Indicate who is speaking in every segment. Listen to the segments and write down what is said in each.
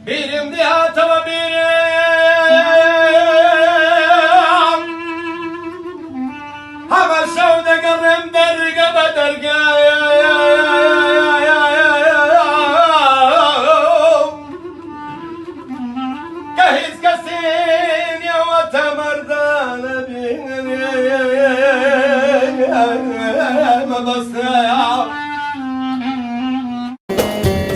Speaker 1: Birim diyatama birim Hava şavda garem derga baderga Kahiz kasin ya vatamardan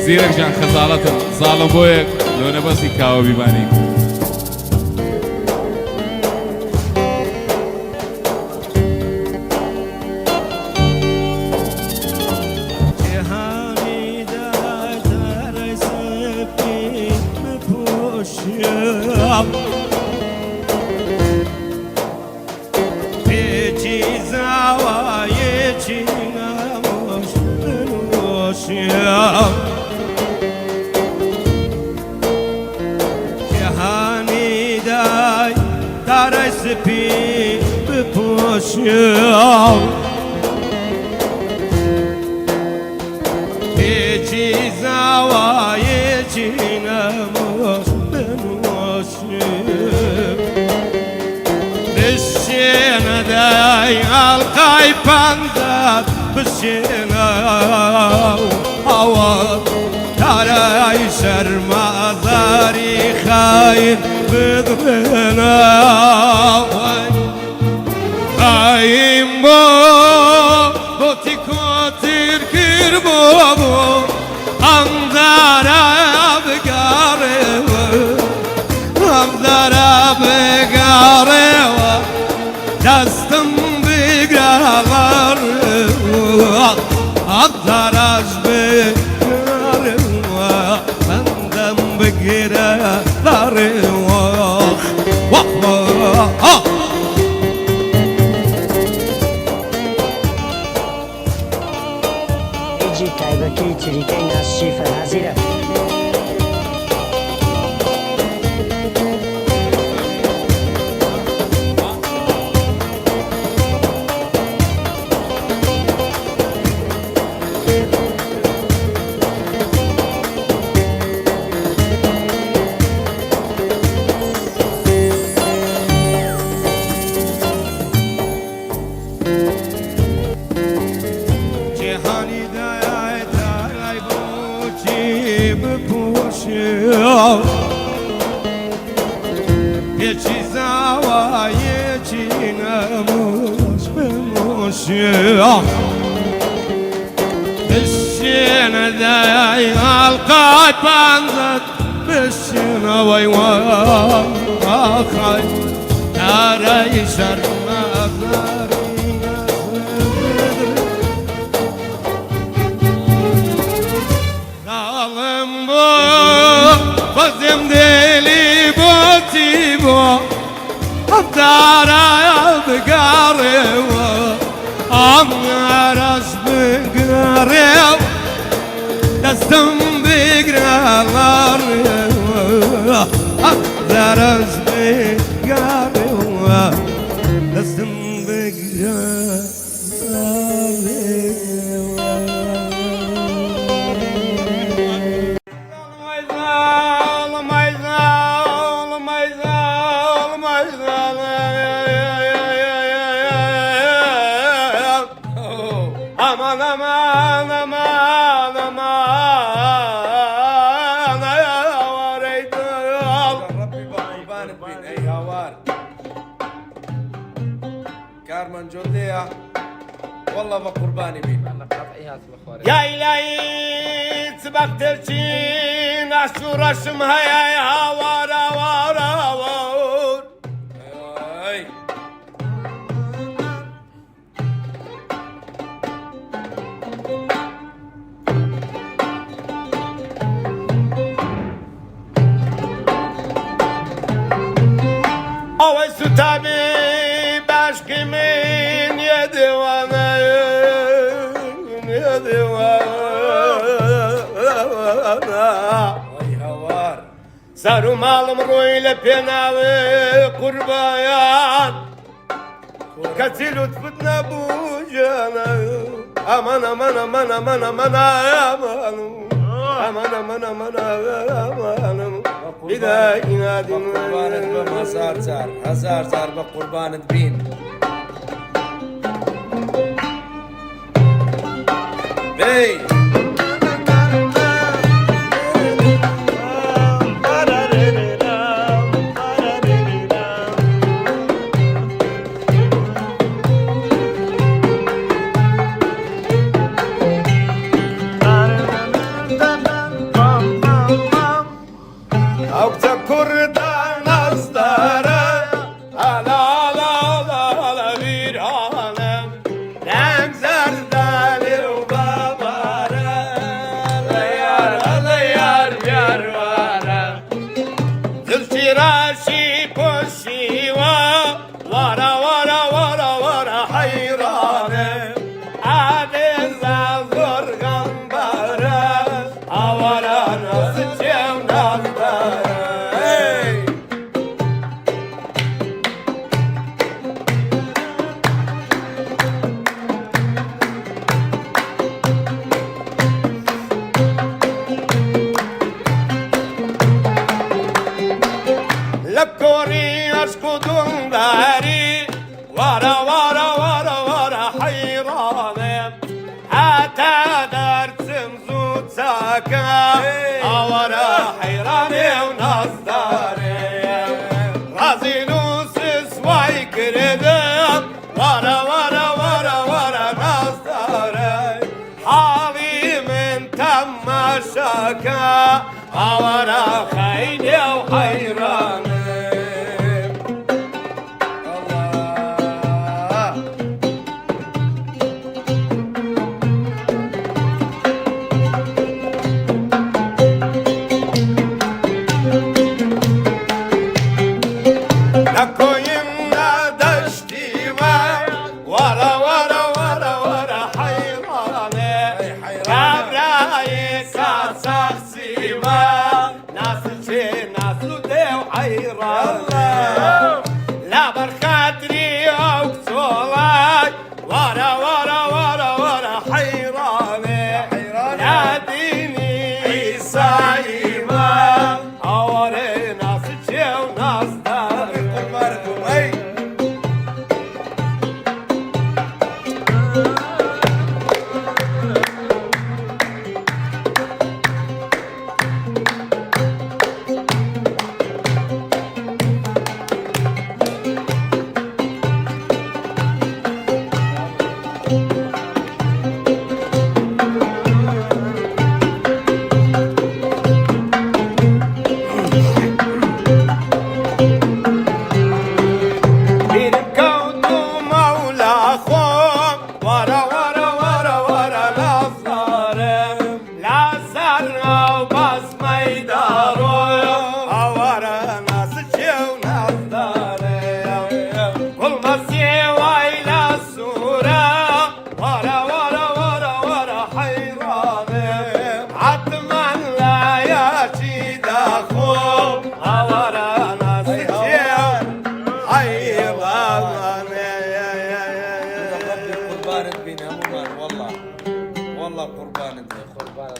Speaker 2: زیرک جان خزالتم ظالم بویک لونه بسی کاو بیبانی
Speaker 3: Spi bepushiam Eci zawa yecina mos benushim Bishina day al qaypandat bishina awad Taray sharma zari khayn بدنا ایم با بوتی کاتر کر بابو امدارا بگاره دستم بگرار امداراش بگاره بندم بگرار
Speaker 4: Eci kaybaki tirike nasif hazire.
Speaker 3: Eci zawa yecina mos Bishina day alqad banzat Bishina waywan akhay Taray sharma zarina Zalim bu Bazım deli botibo Abdara bgarewa Amaraş bgarewa Dastum bgralar Abdaraş bgarewa Dastum bgralar
Speaker 1: Aman aman aman aman Ayavar eydal
Speaker 5: Rabbi kurban bin ey havar Karman Joldeya Wallah va qurbani bin
Speaker 1: Ya ilahi tıbak terçin Aşuraşım hayay havar havar havar
Speaker 5: Ay
Speaker 1: Ove su tabi başkimin yedivana
Speaker 5: Ay havar
Speaker 1: Sarımalım rüyle penavi kurbayan Katil utfutna bu cana Aman aman aman aman aman aman Aman aman aman aman إذا ينادي
Speaker 5: قربانت بمزار زار هزار زار بقربانت بين بي
Speaker 1: أو تذكر نصدر على بيرانم لم زردالي وبابارا ليار بيروارا زلتي راشي بوشيوا ورا حيرانم عادل زور غنبارا أورا نصتي ونصدر لكوري أسكتون داري ورا حيرانم حتى درسم زود ساكا ورا حيراني ونصدري رازي نوسس واي كردم ورا نصدري حالي من تماشاكا ورا خيني وحيراني لا برخاتري وكسولاي ورا حيراني يا ديني سايما أوري ناس تشي وناس داري قربانكم أي
Speaker 5: قربانت بينا ممان والله قربانت والله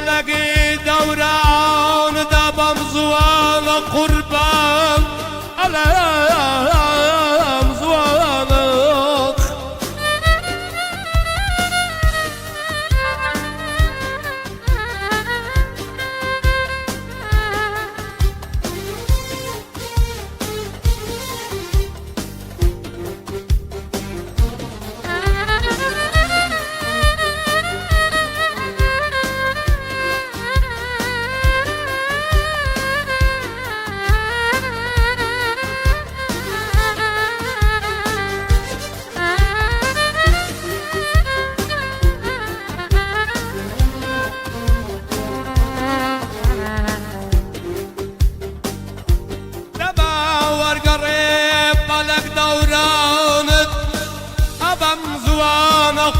Speaker 3: لقي دوران دبم زوال قربان على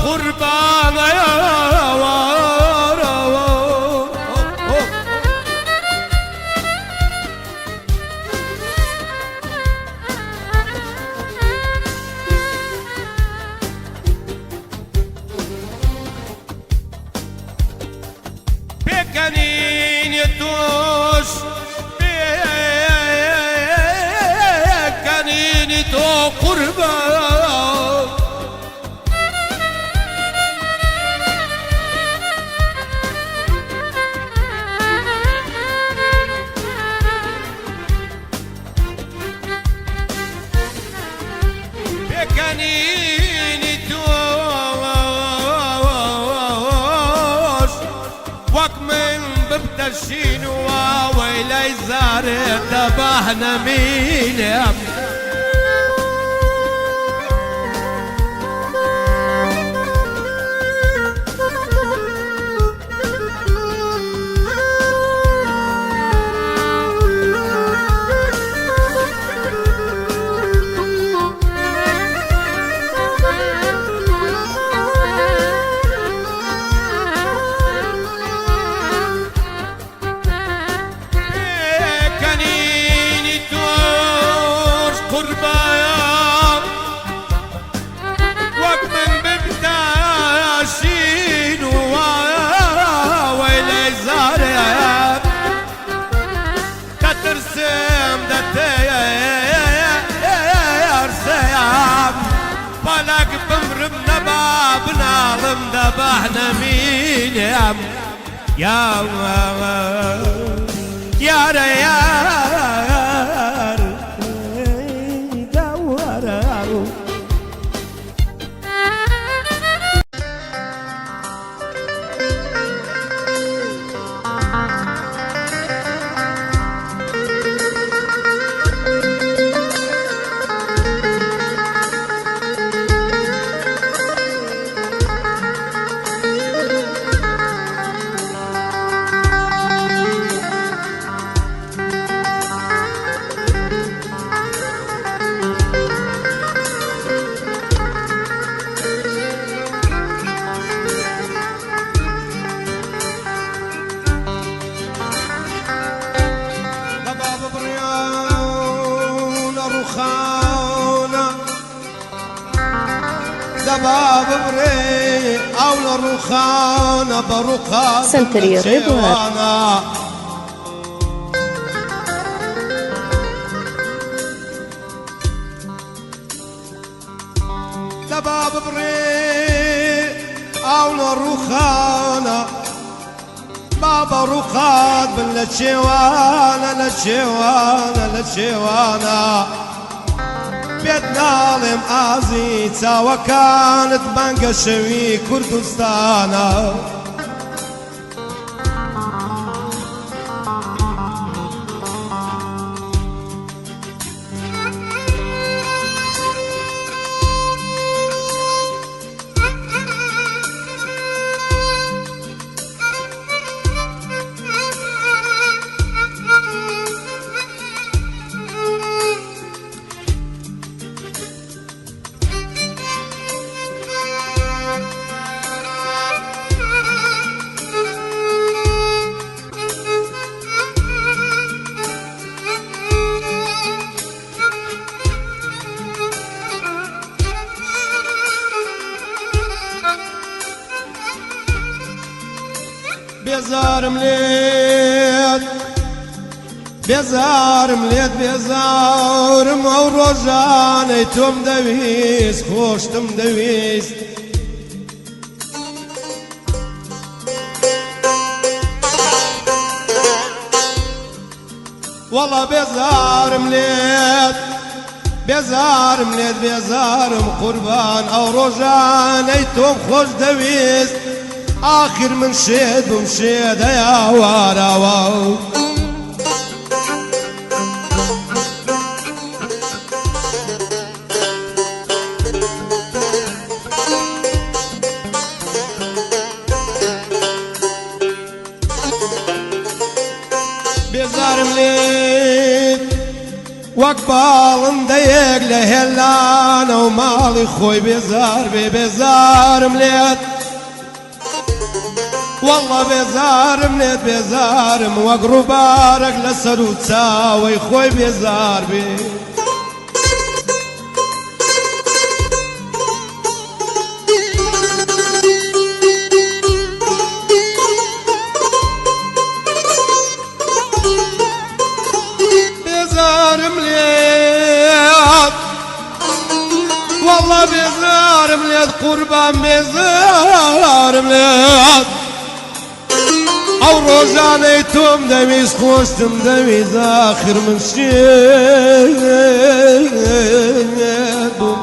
Speaker 3: قربان يا وارا بكنين يدوش بكنين تو قربان بكنين توش وكمن ببتشين وويلي زاري تبهنا مين قربان وكمن ببتاشين وويلي زاريان تترسم دتير سيام بالك بمرم نبابنا ضم دبحنا مين يا ريان دباب بري او الرخانة برخان
Speaker 6: سنتري رضوان
Speaker 3: دباب بري او الرخانة بابا رخاد من لتشيوانا بيت ناظم آزيتا وكانت بنقى شوي كردستانا بيزار مليت بيزار مليت بيزار موروجاني توم دويس خوش توم دويس والله بيزار مليت بيزار مليت بيزار قربان او روجاني توم خوش دويس آخر من شيد ومشيد يا وارا واو بيزار مليت وقت باڵندەیەک لە هێلانە و ماڵی خۆی بێزار بێ بێزارم لێت والله بێزارم لێت بێزارم وەک ڕووبارێک لەسەر و چاوەی خۆی بێزار بێ والله بێزارم لێت قوربان بێزارم لێت ئەو ڕۆژانەی تۆم دەویست خۆشتم دەویست ئاخر من شێت بووم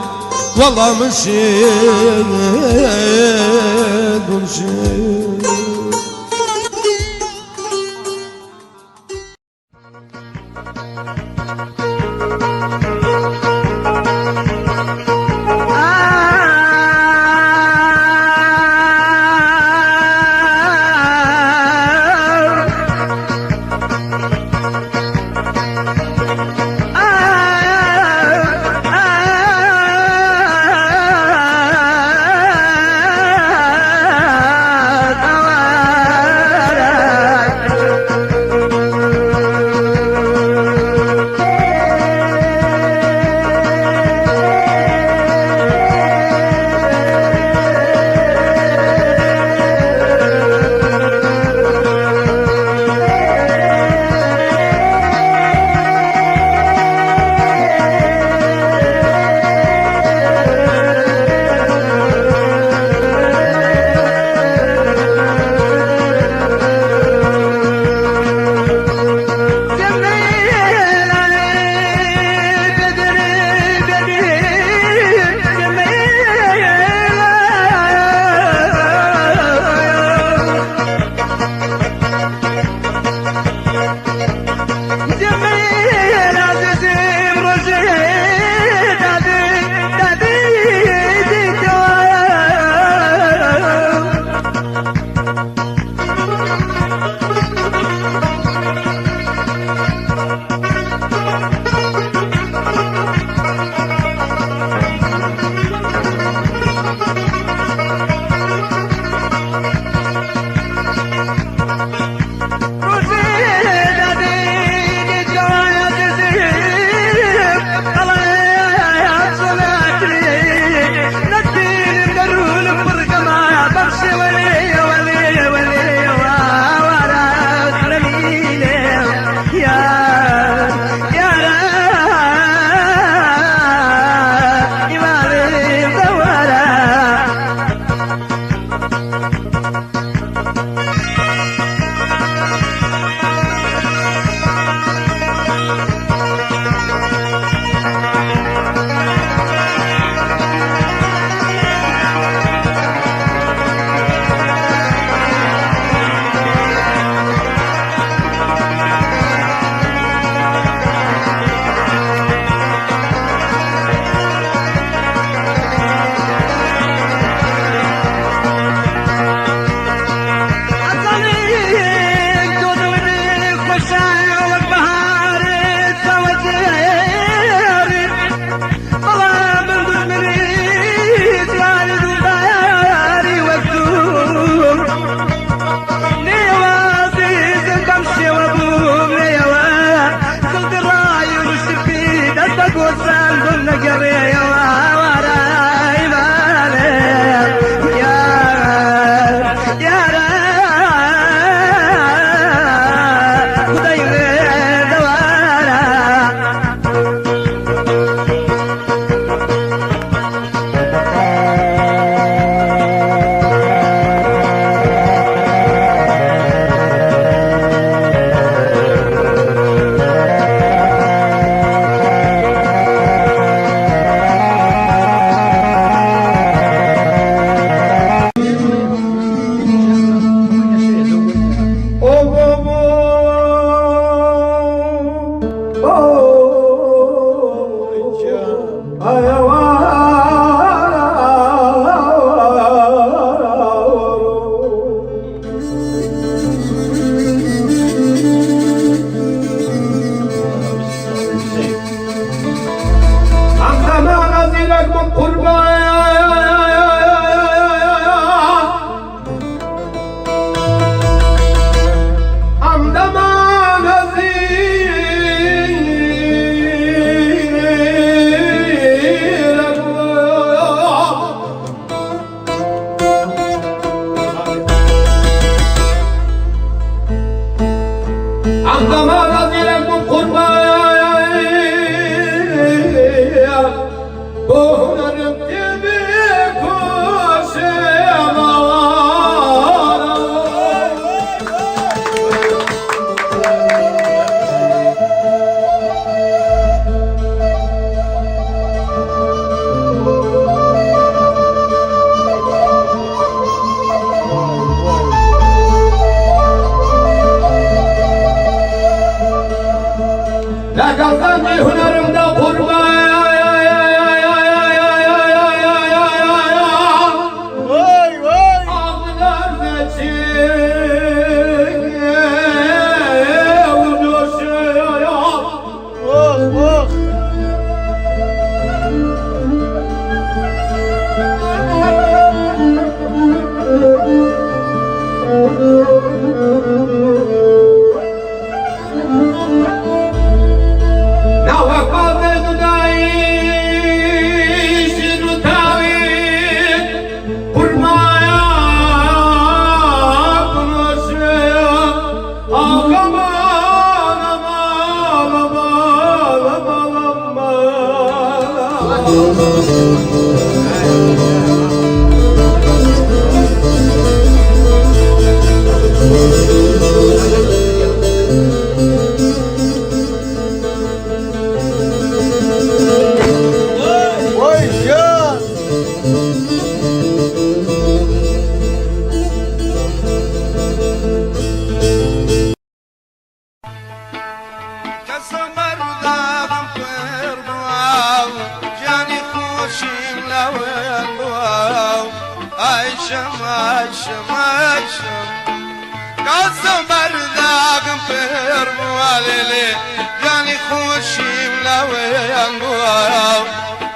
Speaker 3: والله من شێت بووم شێت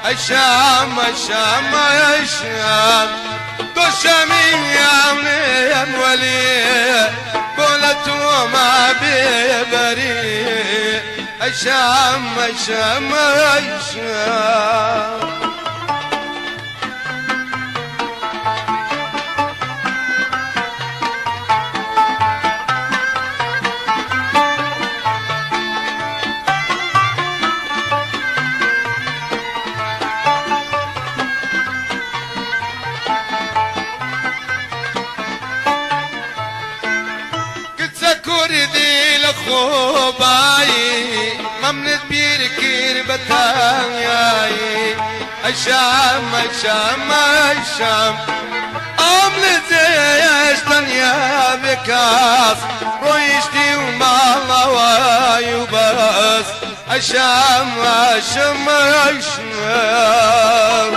Speaker 3: الشام الشام الشام دوشمي يا ولي بولتو ما بيبري الشام الشام الشام خوباي ممنت بيركير بتاعي الشام الشام الشام أمل زيش دنيا بكاس رويشتي وما الله ويبس الشام الشام الشام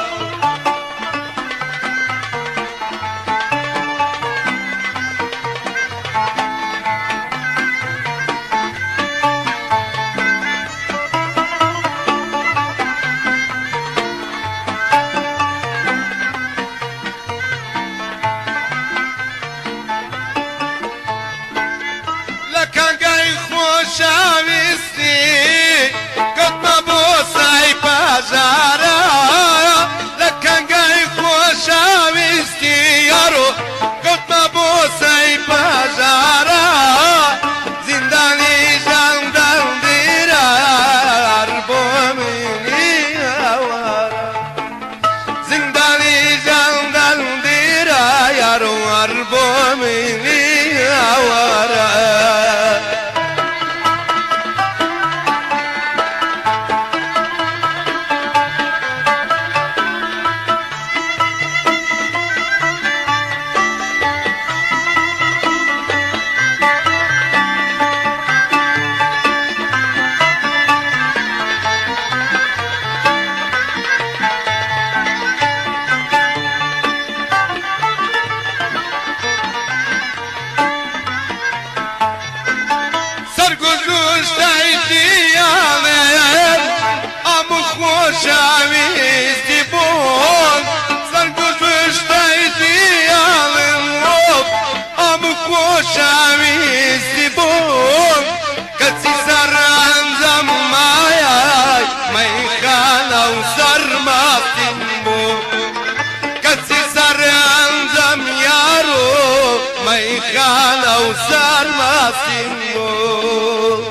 Speaker 3: وصار ما سنو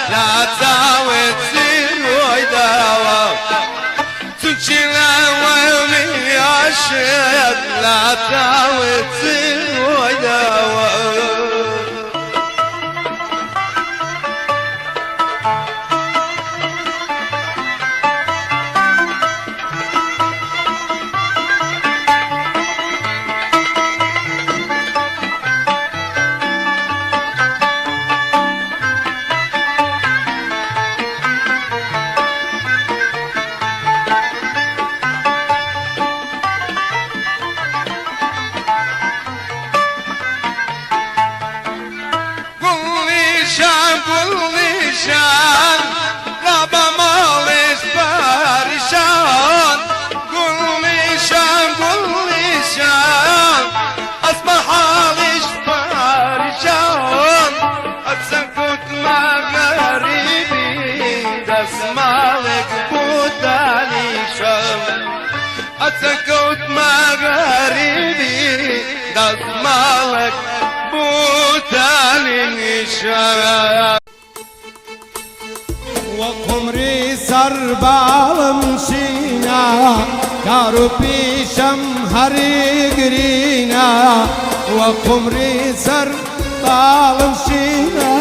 Speaker 3: لا تعود زين ويداوا تنشينا ويومي يا شيخ لا تعود زين ويداوا وقمري سربال مشينا كاروبي شمهري قرينا وقمري سربال مشينا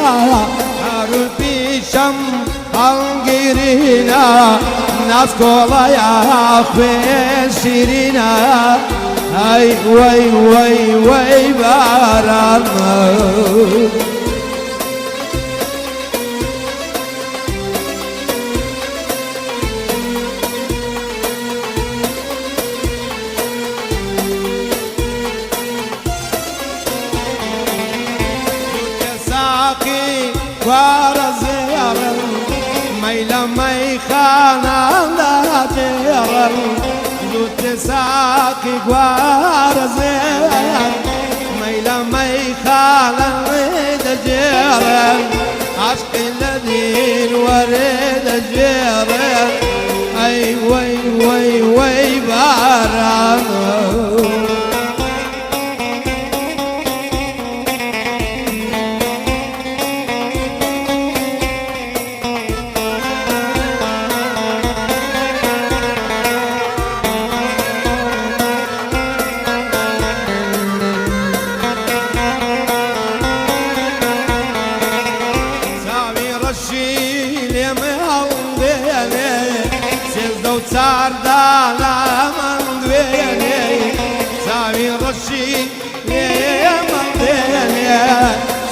Speaker 3: كاروبي شمهري قرينا ناس كولا يا خوي شيرينا هاي وي وي وي باران ورزيرا ميلا ميخانا لا جيرا دوت ساقي ورزيرا ميلا ميخانا لا جيرا عشق الذين ورد جيرا اي وي وي وي باران سردانا من دويني سامي رشي يا من دويني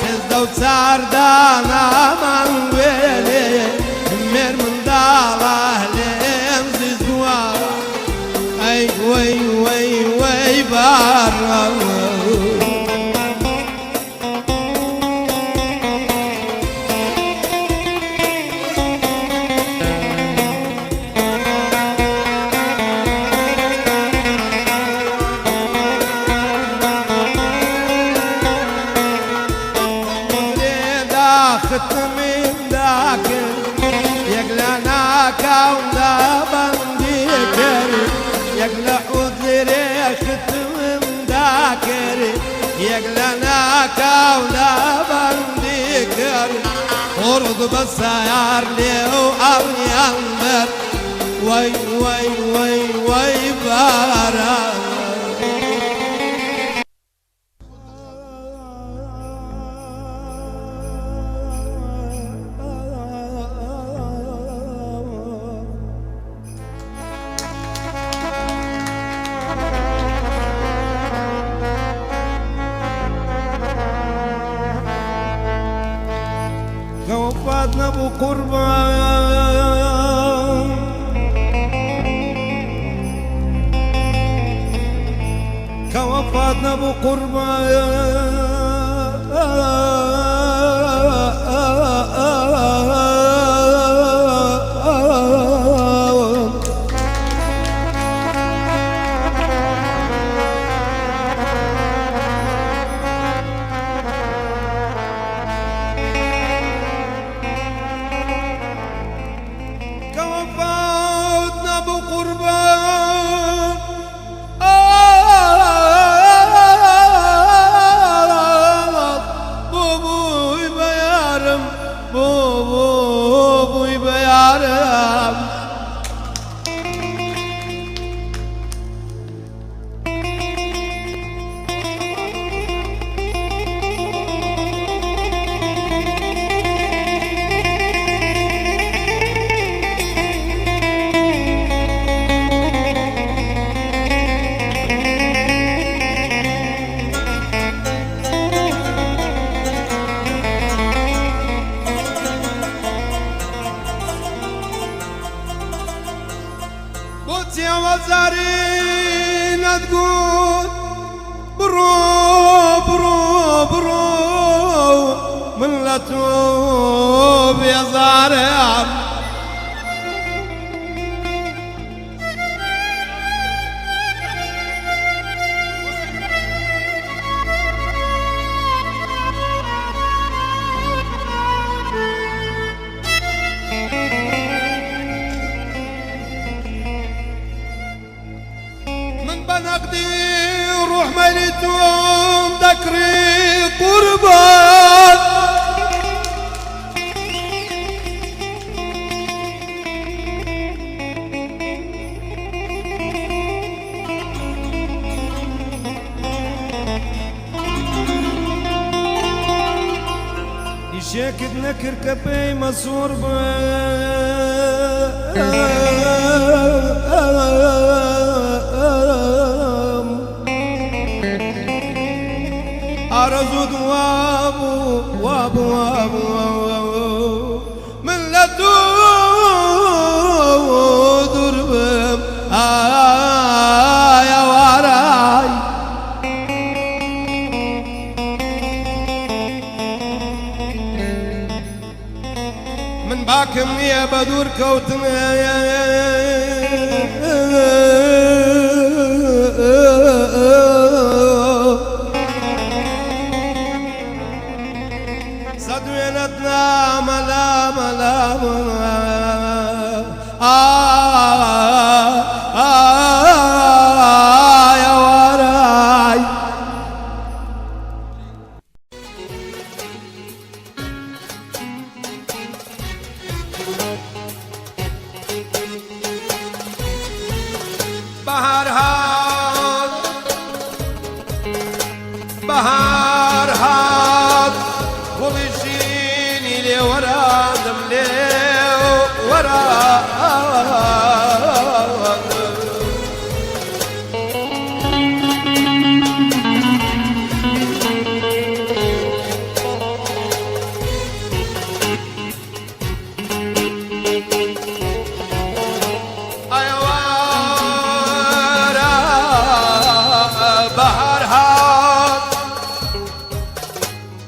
Speaker 3: سيزدو سردانا من دويني مير من داله لهم زيزوا اي وي وي وي بارا ختمين ذاكر يقلنا كوندا بنديكر يقلع وذري ختمين ذاكر يقلنا كوندا بنديكر ورد بسيار ليو أريان وي وي وي وي بارا وفاتنا ابو قربان كوفاتنا ابو قربان يا وزارين تقول برو برو برو من لا توب يا زارع بنقدي روح ميلتهم ذكري قربان لكر كبي مصور أرزود وابو وابو وابو من لدو دربم يا وراي من باكم يا بدور كوتم صدوينتنا ملا ملا يا وراي بهار هات بهار هات وبيجيني لي ورا دملي ورا بهار هات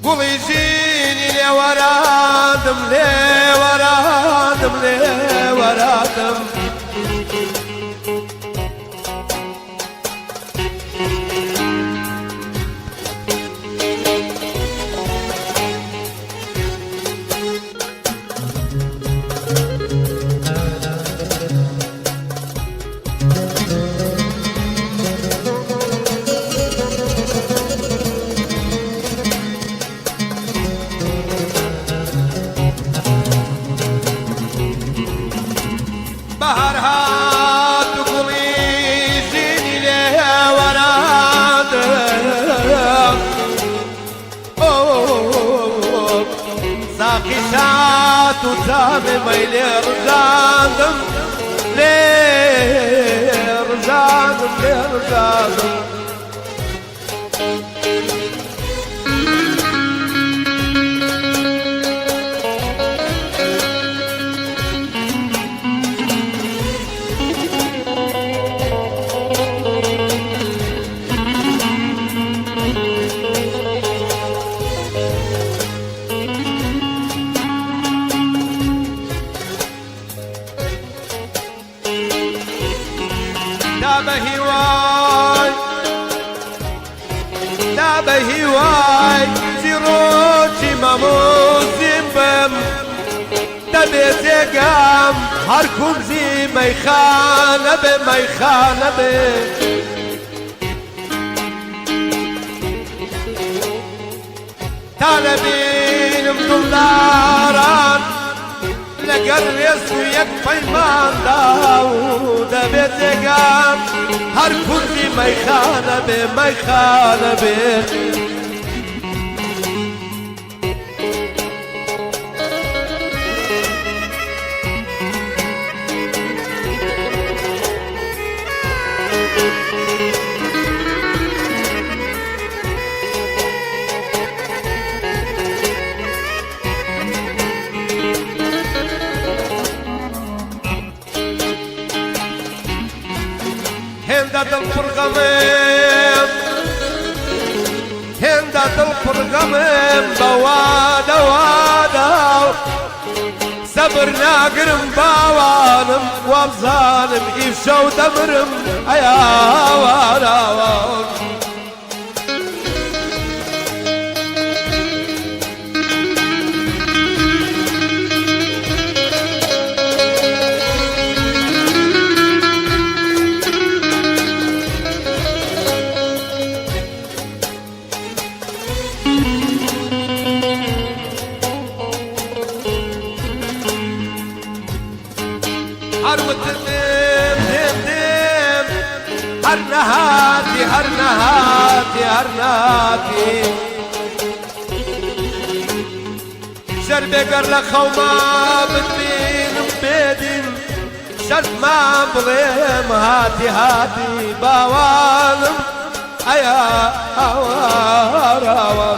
Speaker 3: وبيجيني لي ورا دملي ورا دملي ورا دم بهار هات وبيجيني لي ورا دم ساقي شات وسامي ميلي رجادم ليه رجادم ليه رجادم دابه هواي زيروتي ماموزين بم دابه زيقام هركم زي ميخانة بميخانة طالبين مدولاران لقريس ويكفي ما داود بيتقام هر كل ميخانة بميخانة هندة الفرقمين هندة الفرقمين بوادا وادا صبرنا قرم باوانم وابزانم إيشو دمرم أيا وادا هرنهاتي هرنهاتي هرنهاتي شربێگەر لە خەوما بتبینم بێدین شەرما بڵێم هاتی هاتی باوانم ئەیا ئاوارەوە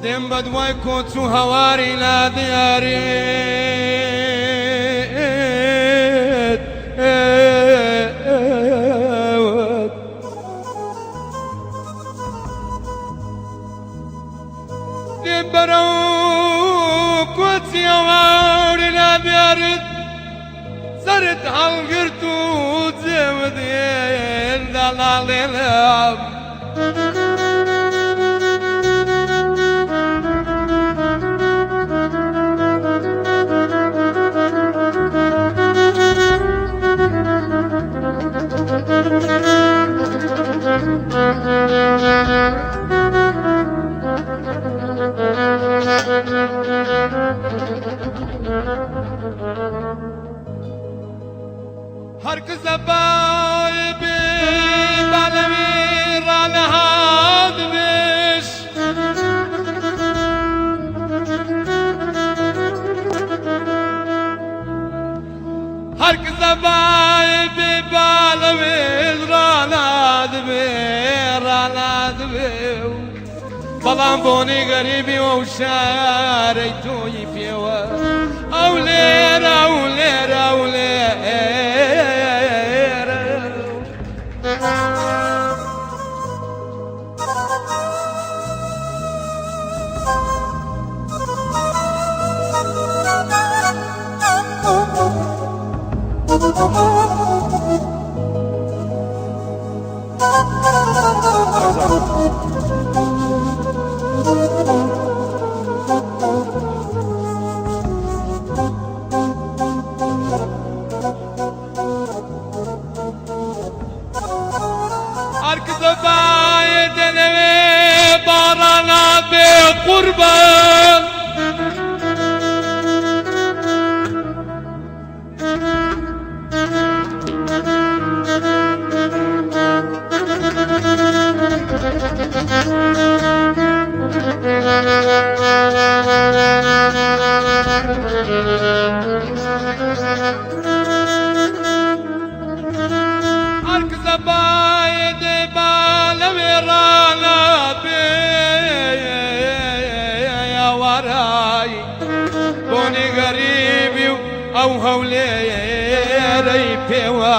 Speaker 3: دێم بە دوای کۆچ و هەواری لا دیارێت دێم بەرە و کۆچی هەواری لا دیارێت سەرت هەڵگرت و جێمت هێندا لاڵێنم هركز بايبي بالمي رانا هادمش هركز بايبي بالمي رانا هادمي بلان بوني غريبي وشاري توي فيوا أولير أولير أولير Arkada bayedeneme barana be kurban Arkada bayede balaverana be ya waray boni garibi au hawle ray pewa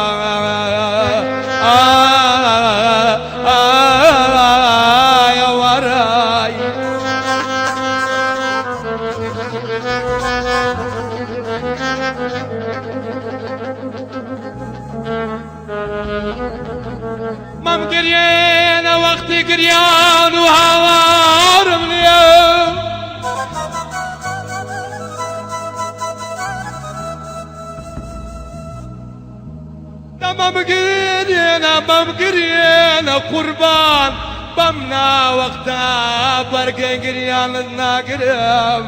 Speaker 3: ya waray مام قريان وقت قريان وهوارم اليوم مام قريان قربان بمنا وقتها برق قريان الناقرم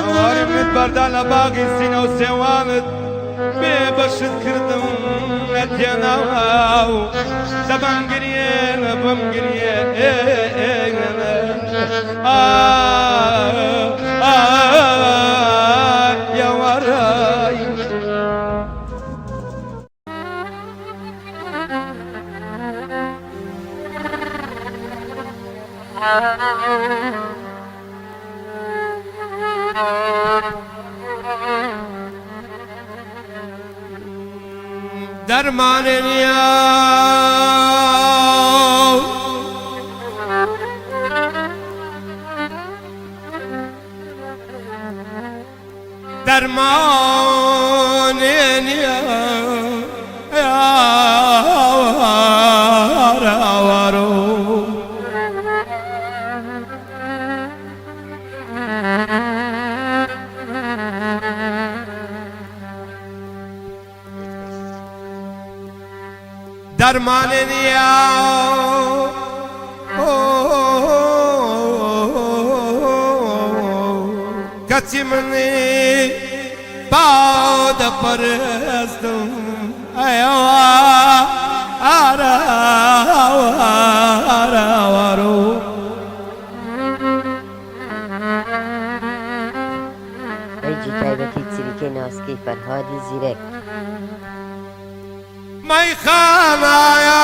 Speaker 1: هواري من بردان باقي سنة وسوامت ببشت كردم اتيناو دبم قريان بم قريان يا وراي
Speaker 3: درمان نیا درمان نیا یارو درمان نیا کچی منی پاود پرستم ایوا آروارو
Speaker 6: ریجی تایبەتی چریکەی ناسکەی فەرهادی زیرەک
Speaker 3: مای خانه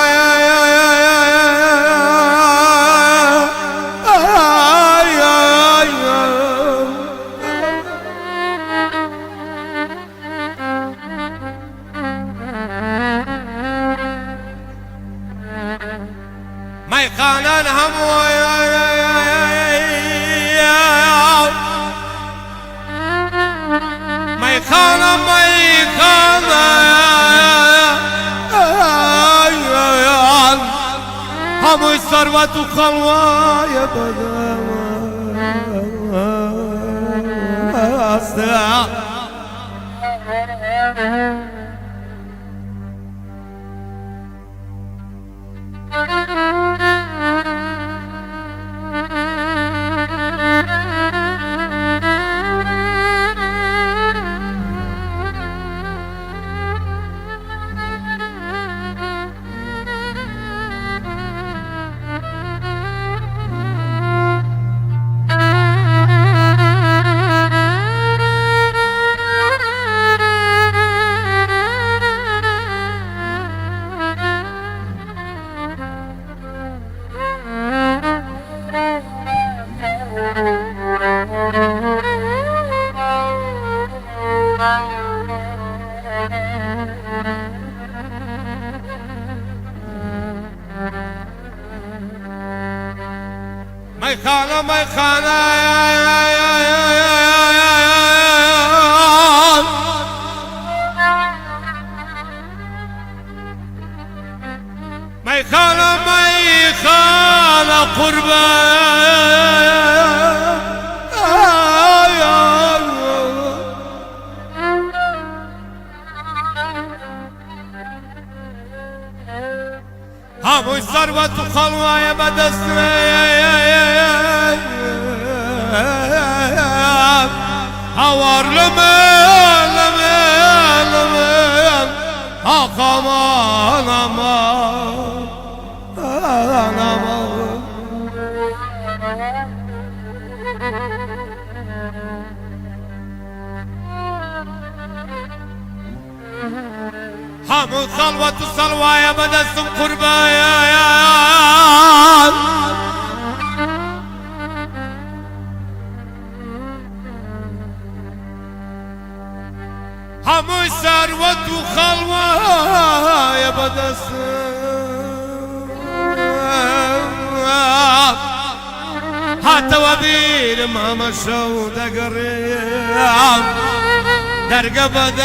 Speaker 3: مای خانه هموی مای خانه هموی ثروت و خلوای بدم است مای خانه مای خانه مای خانه قربان هموی ثروت و خلوای بدست هوار لمن آقا همون خلوت و سلوای بدستم قربان همون ثروت و خلوای بدستم حتی و بیرم همه شو دقریم درگه بدارگم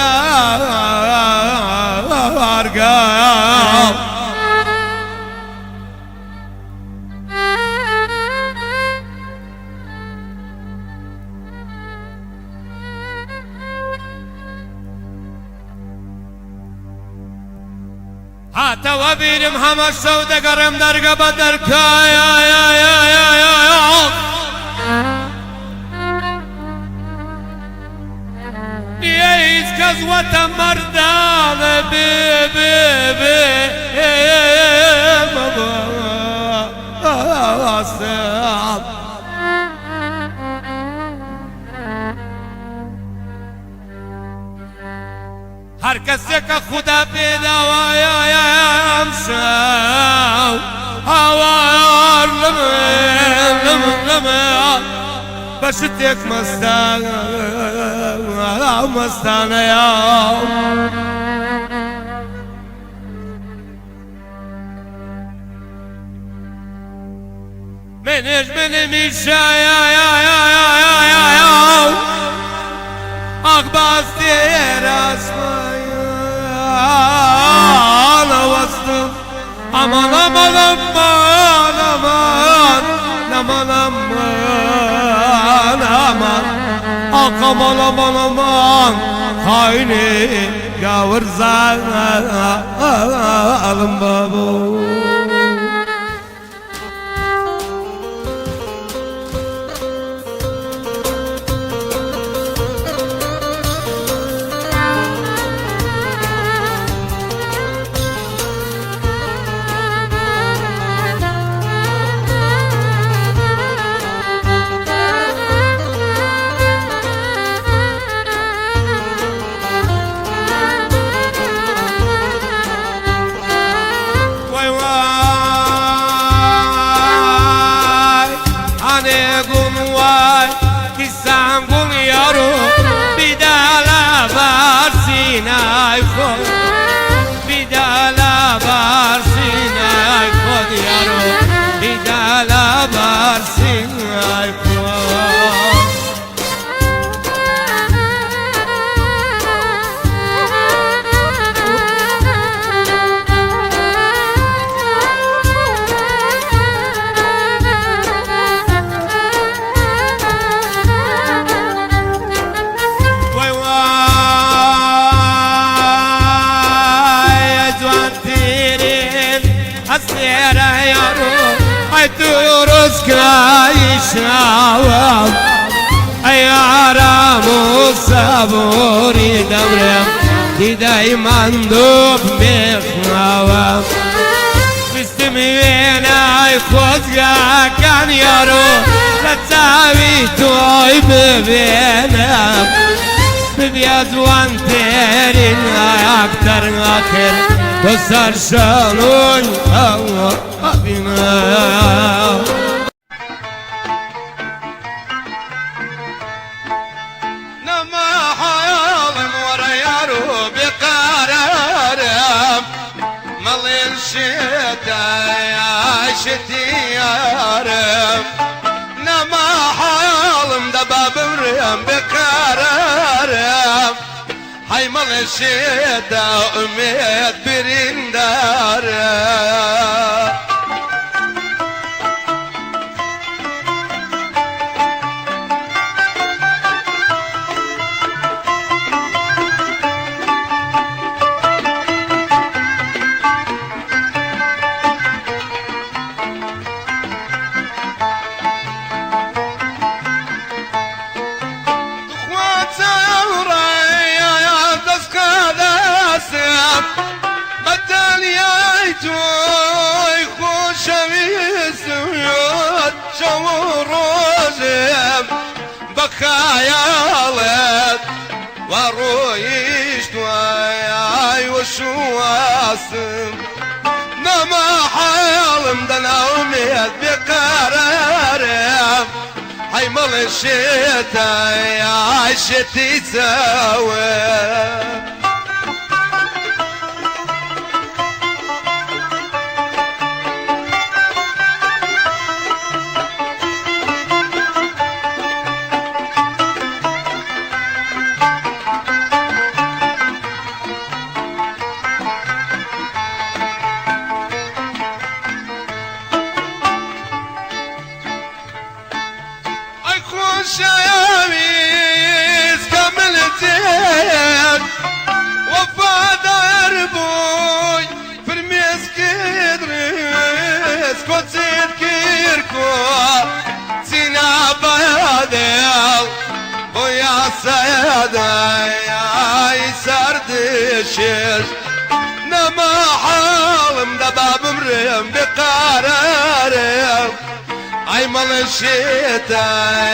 Speaker 3: حتی و بیرم همه شو دقریم درگه بدارگم نیست کس وطن مردان هر کسی که خدا پیدا وایم شو هوار لمن
Speaker 1: بشتك مستانا يا منش من ميشا يا أخباستي راسمي أنا وسط أمان أمان أمان أمان أمان أمان أقمان أمان أمان خايني قاور ظالم بابو يشاوم يا رامو صبوري دمرم دي دايما دوب مخناوم مستمعينا يخوضها كان يارو لتساوي توي ببينم ببيض وانترين اكتر اخر وصار شانون بنا
Speaker 3: شتيارم نما حالم دباب مريم بقرارم هاي مال الشتا اميد برندارم خيالات ورويش وياي وشواسم نما حالم دنا وميت بقرارم هاي مال الشتا يا شتي تساوي شياميز كملتين وفا دربوي فرميز كدريس كوتين كيركو سينا بيادل ويا سيدا يا سردشيش نما حالم دباب مريم بقرارم هاي مال الشتا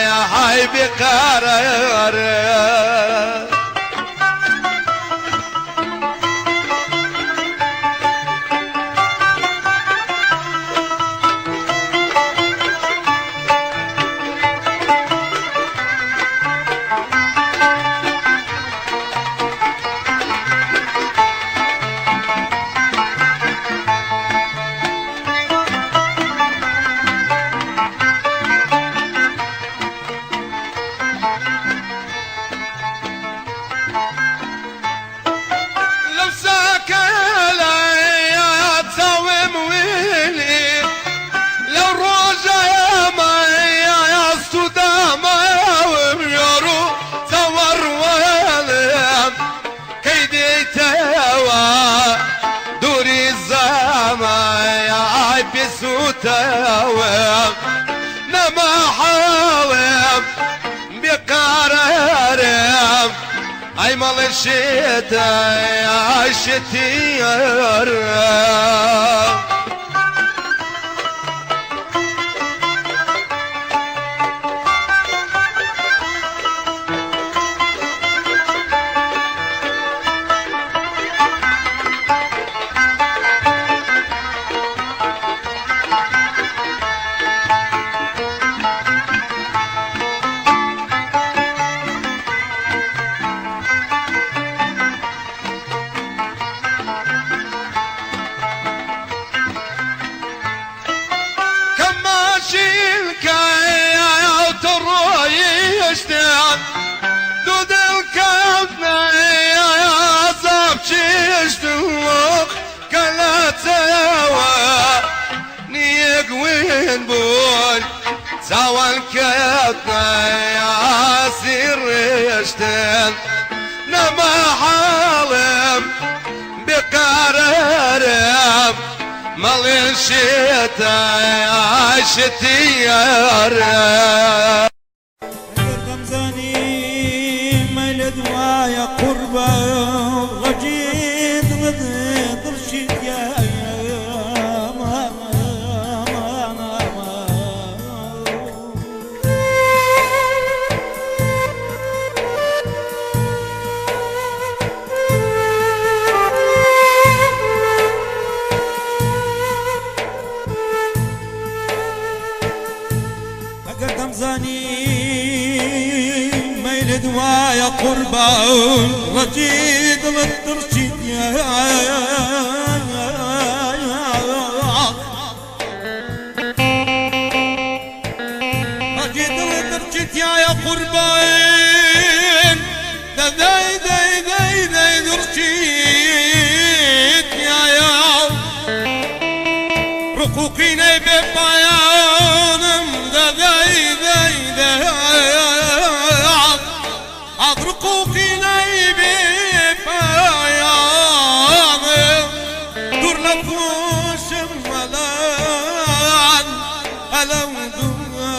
Speaker 3: يا هاي بقرار وتاوم نما حاوم بقرارم اي مال الشتاء عشتيار دود الكفنا يا صاحب ششتوك كلا تسوى نيك وين بول سوى الكفنا يا سير يشتن نما حالم بقرارم مال الشتاء عشتيار
Speaker 1: يا قربة غجيت غضيت رشيد يا قدم زاني دوايا قربان رجيد للترشيد يا رجيد للترشيد يا قربان داي داي داي داي درشيد يا رقوقيني ببيانم داي داي داي رقوقي نايبي بيان دور لفوش ملان ألم دنيا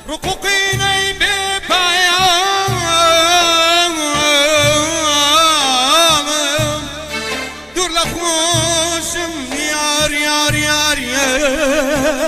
Speaker 1: رقوقيني ببيان دور لخوشم يار يار يار يار